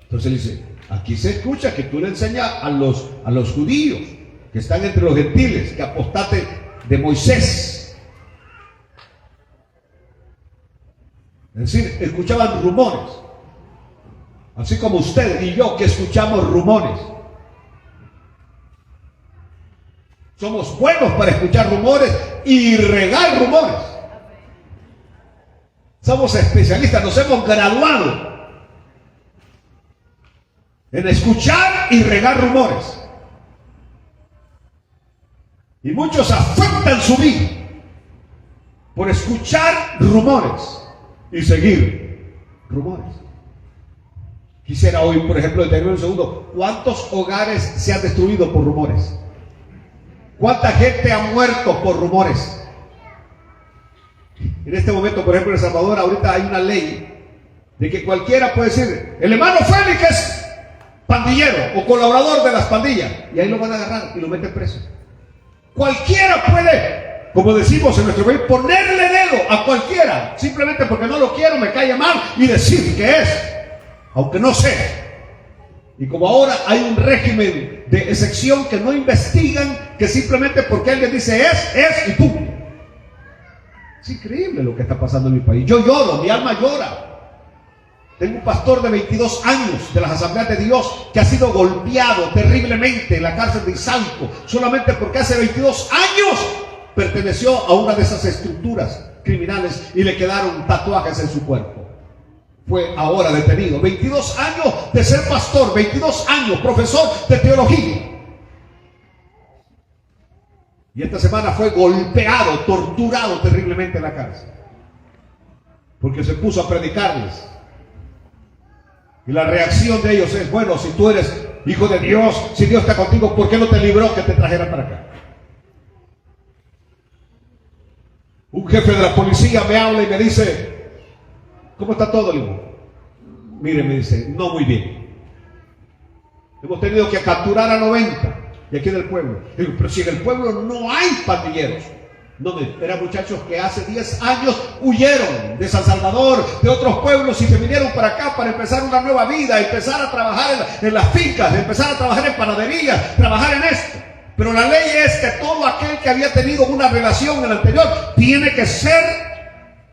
Entonces dice, aquí se escucha que tú le enseñas a los judíos que están entre los gentiles, que apostate de Moisés. Es decir, escuchaban rumores. Así como usted y yo que escuchamos rumores. Somos buenos para escuchar rumores y regar rumores. Somos especialistas, nos hemos graduado en escuchar y regar rumores. Y muchos afectan su vida por escuchar rumores y seguir rumores. Quisiera hoy, por ejemplo, detener un segundo. ¿Cuántos hogares se han destruido por rumores? ¿Cuánta gente ha muerto por rumores? En este momento, por ejemplo, en El Salvador, ahorita hay una ley de que cualquiera puede decir, el hermano Félix es pandillero o colaborador de las pandillas, y ahí lo van a agarrar y lo meten preso. Cualquiera puede, como decimos en nuestro país, ponerle dedo a cualquiera, simplemente porque no lo quiero, me cae mal, y decir que es, aunque no sea. Y como ahora hay un régimen de excepción que no investigan, que simplemente porque alguien dice es y pum. Es increíble lo que está pasando en mi país. Yo lloro, mi alma llora. Tengo un pastor de 22 años de las Asambleas de Dios que ha sido golpeado terriblemente en la cárcel de Izalco, solamente porque hace 22 años perteneció a una de esas estructuras criminales y le quedaron tatuajes en su cuerpo. Fue ahora detenido. 22 años de ser pastor, 22 años profesor de teología. Y esta semana fue golpeado, torturado terriblemente en la cárcel. Porque se puso a predicarles. Y la reacción de ellos es, bueno, si tú eres hijo de Dios, si Dios está contigo, ¿por qué no te libró que te trajera para acá? Un jefe de la policía me habla y me dice, ¿cómo está todo, Limo? Mire, me dice, no muy bien. Hemos tenido que capturar a 90 y aquí en el pueblo. Digo, pero si en el pueblo no hay pandilleros. No, eran muchachos que hace 10 años huyeron de San Salvador, de otros pueblos y se vinieron para acá para empezar una nueva vida, empezar a trabajar en las fincas, empezar a trabajar en panaderías, trabajar en esto. Pero la ley es que todo aquel que había tenido una relación en el anterior tiene que ser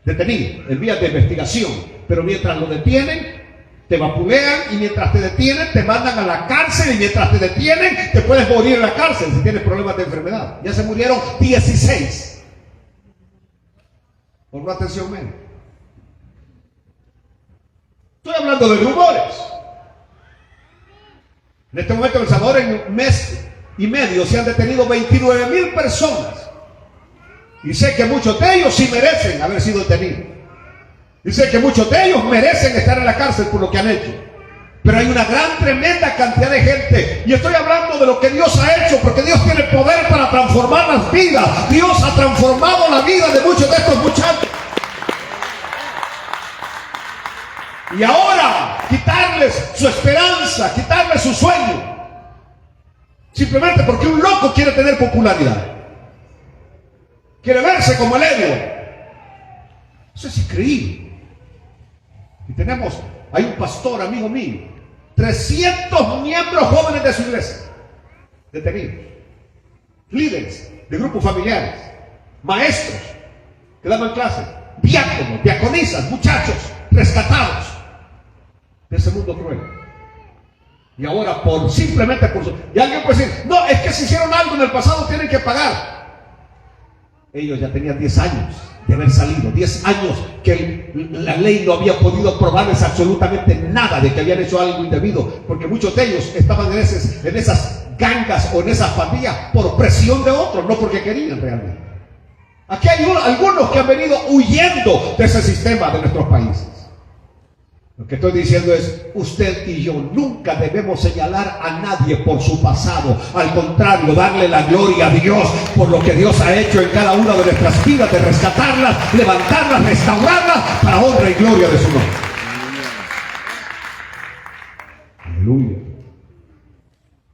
detenido en vías de investigación. Pero mientras lo detienen, te vapulean, y mientras te detienen te mandan a la cárcel, y mientras te detienen te puedes morir en la cárcel si tienes problemas de enfermedad. Ya se murieron 16 por una atención médica. Estoy hablando de rumores. En este momento en El Salvador, en un mes y medio se han detenido 29,000 personas, y sé que muchos de ellos sí merecen haber sido detenidos. Dice que muchos de ellos merecen estar en la cárcel por lo que han hecho. Pero hay una gran, tremenda cantidad de gente. Y estoy hablando de lo que Dios ha hecho, porque Dios tiene poder para transformar las vidas. Dios ha transformado la vida de muchos de estos muchachos. Y ahora, quitarles su esperanza, quitarles su sueño. Simplemente porque un loco quiere tener popularidad. Quiere verse como el héroe. Eso es increíble. Y hay un pastor, amigo mío, 300 miembros jóvenes de su iglesia detenidos, líderes de grupos familiares, maestros que daban clases, diáconos, diaconisas, muchachos rescatados de ese mundo cruel. Y ahora simplemente por y alguien puede decir, no, es que si hicieron algo en el pasado tienen que pagar. Ellos ya tenían 10 años de haber salido, 10 años que la ley no había podido probarles absolutamente nada de que habían hecho algo indebido, porque muchos de ellos estaban en esas gangas o en esas pandillas por presión de otros, no porque querían realmente. Aquí hay algunos que han venido huyendo de ese sistema de nuestros países. Lo que estoy diciendo es, usted y yo nunca debemos señalar a nadie por su pasado. Al contrario, darle la gloria a Dios por lo que Dios ha hecho en cada una de nuestras vidas, de rescatarlas, levantarlas, restaurarlas para honra y gloria de su nombre. Aleluya.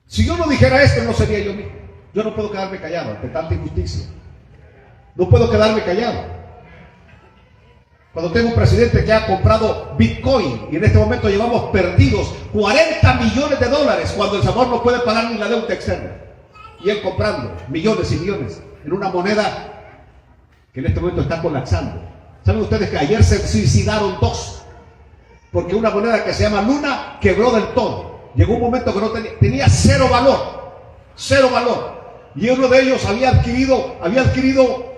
Si yo no dijera esto, no sería yo mismo. Yo no puedo quedarme callado ante tanta injusticia. No puedo quedarme callado. Cuando tengo un presidente que ha comprado Bitcoin y en este momento llevamos perdidos 40 millones de dólares cuando El Salvador no puede pagar ni la deuda externa. Y él comprando millones y millones en una moneda que en este momento está colapsando. ¿Saben ustedes que ayer se suicidaron 2? Porque una moneda que se llama Luna quebró del todo. Llegó un momento que no tenía cero valor. Y uno de ellos había adquirido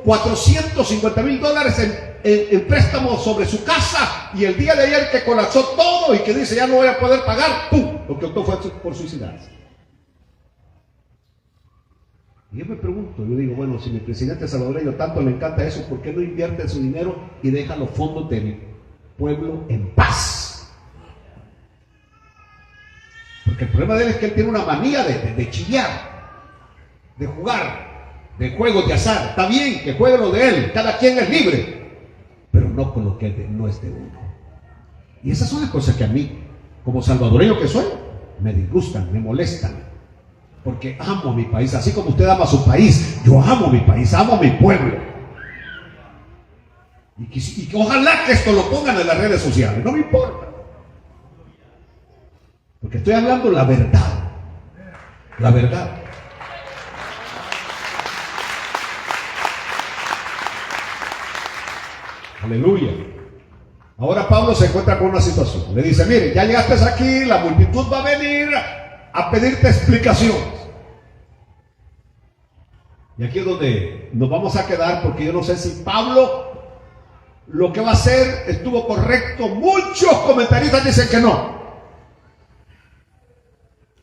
$450,000 en préstamos sobre su casa, y el día de ayer que colapsó todo y que dice ya no voy a poder pagar, ¡pum!, lo que optó fue por suicidarse. Y yo me pregunto, yo digo, bueno, si mi presidente salvadoreño tanto le encanta eso, ¿por qué no invierte su dinero y deja los fondos del pueblo en paz? Porque el problema de él es que él tiene una manía de chillar, de jugar, de juegos de azar. Está bien que juegue lo de él, cada quien es libre, pero no con lo que no es de uno. Y esas son las cosas que a mí, como salvadoreño que soy, me disgustan, me molestan, porque amo a mi país, así como usted ama a su país, yo amo mi país, amo a mi pueblo. Y ojalá que esto lo pongan en las redes sociales, no me importa, porque estoy hablando la verdad. Aleluya. Ahora Pablo se encuentra con una situación. Le dice, mire, ya llegaste aquí, la multitud va a venir a pedirte explicaciones. Y aquí es donde nos vamos a quedar, porque yo no sé si Pablo lo que va a hacer estuvo correcto. Muchos comentaristas dicen que no.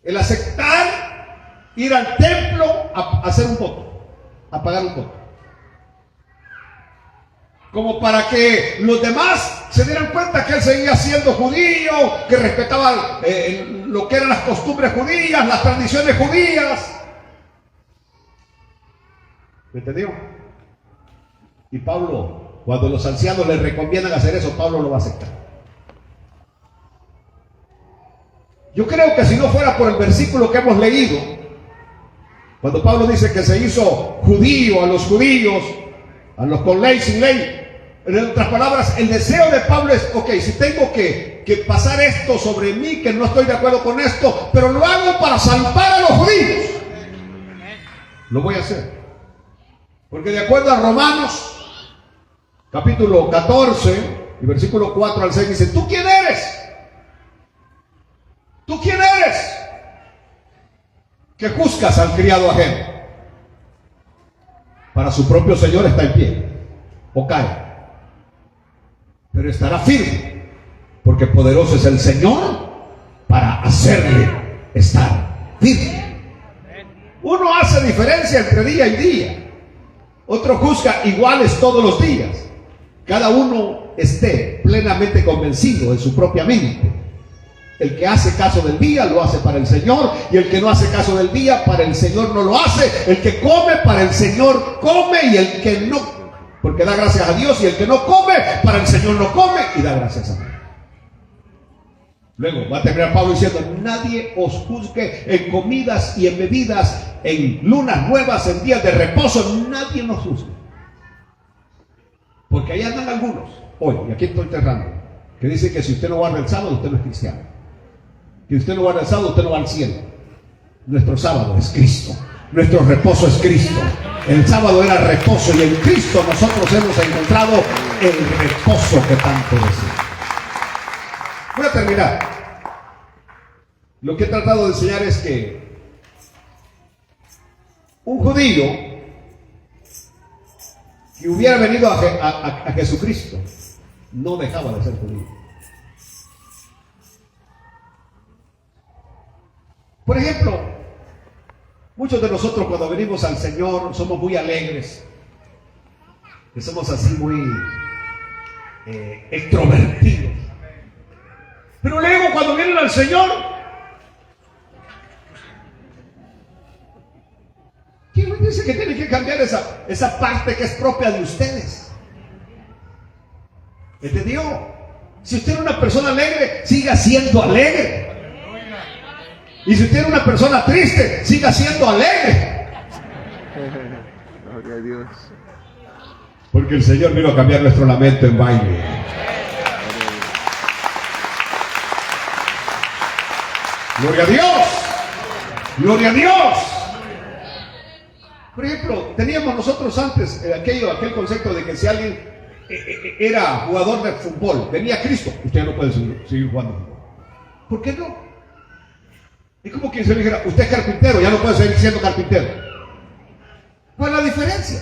El aceptar ir al templo a hacer un voto, a pagar un voto, como para que los demás se dieran cuenta que él seguía siendo judío, que respetaba lo que eran las costumbres judías, las tradiciones judías. ¿Me entendió? Y Pablo, cuando los ancianos le recomiendan hacer eso, Pablo lo va a aceptar. Yo creo que si no fuera por el versículo que hemos leído, cuando Pablo dice que se hizo judío a los judíos, a los con ley, sin ley, en otras palabras, el deseo de Pablo es, ok, si tengo que pasar esto sobre mí, que no estoy de acuerdo con esto, pero lo hago para salvar a los judíos, lo voy a hacer. Porque de acuerdo a Romanos, capítulo 14, y versículo 4 al 6, dice, ¿tú quién eres? ¿Tú quién eres que juzgas al criado ajeno? Para su propio Señor está en pie, o cae, pero estará firme, porque poderoso es el Señor para hacerle estar firme. Uno hace diferencia entre día y día, otro juzga iguales todos los días. Cada uno esté plenamente convencido de su propia mente. El que hace caso del día lo hace para el Señor, y el que no hace caso del día para el Señor no lo hace. El que come para el Señor come, y el que no, porque da gracias a Dios, y el que no come para el Señor no come y da gracias a Dios. Luego va a terminar Pablo diciendo, nadie os juzgue en comidas y en bebidas, en lunas nuevas, en días de reposo, nadie nos juzgue. Porque ahí andan algunos, hoy, y aquí estoy cerrando, que dicen que si usted no guarda el sábado, usted no es cristiano. Que usted no guarda el sábado, usted no va al cielo. Nuestro sábado es Cristo, nuestro reposo es Cristo. El sábado era reposo, y en Cristo nosotros hemos encontrado el reposo que tanto deseamos. Voy a terminar. Lo que he tratado de enseñar es que un judío que hubiera venido a Jesucristo no dejaba de ser judío. Por ejemplo, muchos de nosotros cuando venimos al Señor somos muy alegres, que somos así muy extrovertidos. Pero luego cuando vienen al Señor, ¿quién me dice que tiene que cambiar esa parte que es propia de ustedes? ¿Entendió? Si usted es una persona alegre, siga siendo alegre. Y si usted es una persona triste, siga siendo alegre. Gloria a Dios. Porque el Señor vino a cambiar nuestro lamento en baile. Gloria a Dios. Gloria a Dios. Por ejemplo, teníamos nosotros antes aquel concepto de que si alguien era jugador de fútbol, venía Cristo, usted ya no puede seguir jugando fútbol. ¿Por qué no? Es como que se le dijera, usted es carpintero, ya no puede seguir siendo carpintero. ¿Cuál es la diferencia?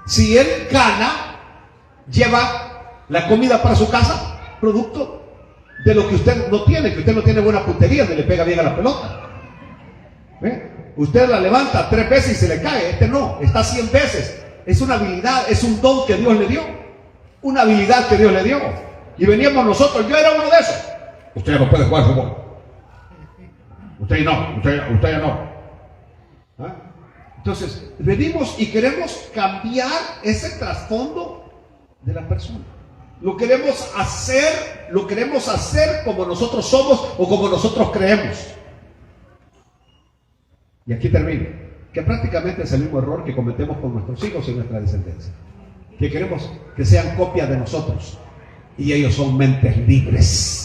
Si él gana, lleva la comida para su casa, producto de lo que usted no tiene, que usted no tiene buena puntería, que le pega bien a la pelota. Usted la levanta 3 veces y se le cae, este no, está 100 veces. Es una habilidad, es un don que Dios le dio. Una habilidad que Dios le dio. Y veníamos nosotros, yo era uno de esos. Usted ya no puede jugar fútbol. Usted no, usted ya no. ¿Ah? Entonces, venimos y queremos cambiar ese trasfondo de la persona. Lo queremos hacer como nosotros somos o como nosotros creemos. Y aquí termino. Que prácticamente es el mismo error que cometemos con nuestros hijos y nuestra descendencia. Que queremos que sean copias de nosotros. Y ellos son mentes libres.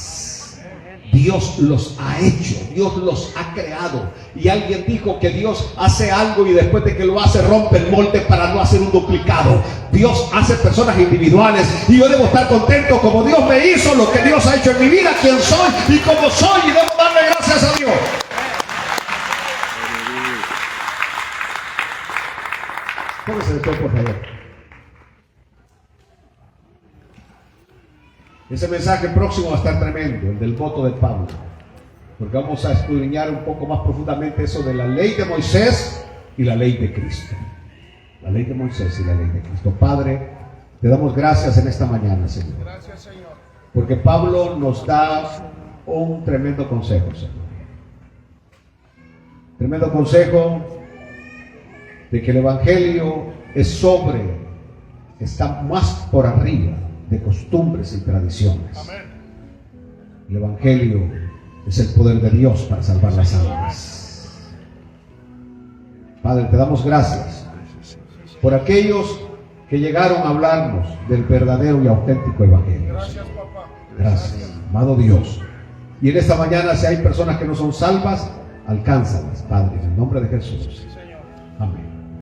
Dios los ha hecho, Dios los ha creado. Y alguien dijo que Dios hace algo y después de que lo hace rompe el molde para no hacer un duplicado. Dios hace personas individuales y yo debo estar contento como Dios me hizo, lo que Dios ha hecho en mi vida, quién soy y cómo soy, y debo darle gracias a Dios. Póngase de pie, por favor. Ese mensaje próximo va a estar tremendo, el del voto de Pablo, porque vamos a escudriñar un poco más profundamente eso de la ley de Moisés y la ley de Cristo. La ley de Moisés y la ley de Cristo. Padre, te damos gracias en esta mañana, Señor. Gracias, Señor. Porque Pablo nos da un tremendo consejo, Señor. Tremendo consejo de que el Evangelio está más por arriba de costumbres y tradiciones. Amén. El Evangelio es el poder de Dios para salvar las almas. Padre, te damos gracias por aquellos que llegaron a hablarnos del verdadero y auténtico Evangelio. Gracias, papá. Gracias, amado Dios. Y en esta mañana, si hay personas que no son salvas, alcánzalas, Padre, en el nombre de Jesús. Sí, Señor. Amén.